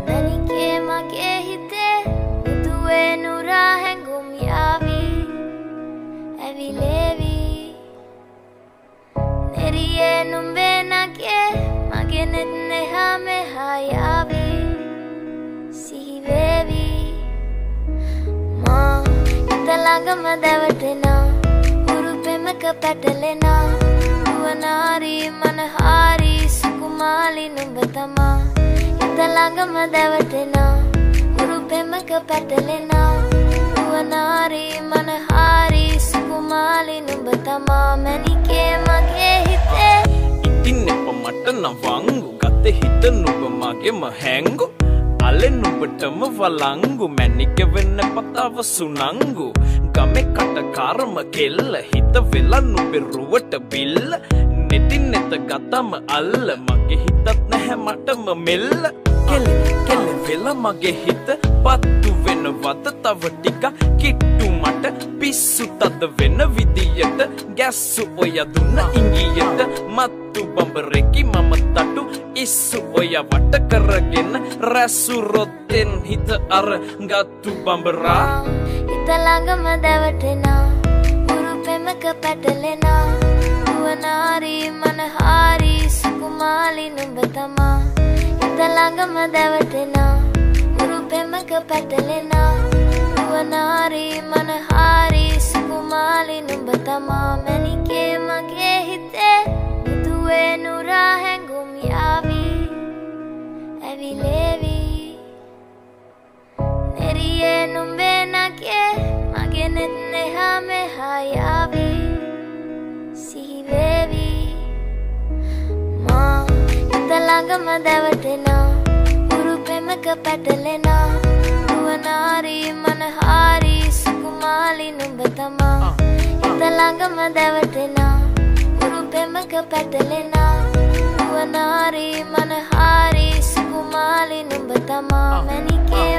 මැනිකේ මගේ හිතේ මුදුවේ නුරා හැඟුම් යාවි ඇවිලේවි නෙරියේ නුඹේ නගේ මගේ නෙත් නෙහා මෙහා යාවි සිහිවේවි මා හිත ළඟම දැවටෙනා උරුපෙමක පැටලෙනා නුවනාරි මනහාරි සුකුමාලි නුඹ තමා හිත ළඟම දැවටෙනා උරුපෙමක පැටලෙනා නුවනාරි මනහාරි සුකුමාලි නුඹ තමා මැනිකේ මගේ හිතේ ඉතින් එප මට නවංගු ගත හිත නුඹ මගේම හැංගු අලෙ නුඹටම වලංගු මැනික වෙන්න පතාව සුනංගු ගමේ කටකාරම කෙල්ල හිත වෙලා නුඹේ රුවට බිල්ල නෙතින් නෙත ගතම අල්ල මගේ හිතත් නැහැ මටම මෙල්ල කෙල කෙල වෙලා මගේ හිත පත්තු වෙනවද තව ටික කිට්ටු මට පිස්සු තද වෙන විදියට ගැස්සු ඔය දුන්න ඉංගියට මත්තු බඹරෙකි මම තටු ඉස්සු ඔය වට කරගෙන රැසු රොත්තෙන් හිත අර ගත්තු බඹරා හිත ළඟම දැවටෙනා උරුපෙමක පැටලෙනා නුවනාරි මනහාරි සුකුමාලි නුඹ තමා හිත ළඟම දැවටෙනා උරුපෙමක පැටලෙනා නුවනාරි මනහාරි සුකුමාලි නුඹ තමා මැනිකේ මගේ හිතේ මුදුවේ නුරා හැඟුම් යාවි ඇවිලේවි නෙරියේ නුඹේ නගේ මගේ නෙත් නෙහා මෙහා යාවි සිහිවේවි මා හිත ළඟම දැවටෙනා උරුපෙමක පැටලෙනා නුවනාරි මනහාරි සුකුමාලි නුඹ තමා හිත ළඟම දැවටෙනා උරුපෙමක පැටලෙනා නුවනාරි මනහාරි සුකුමාලි නුඹ තමා මැනිකේ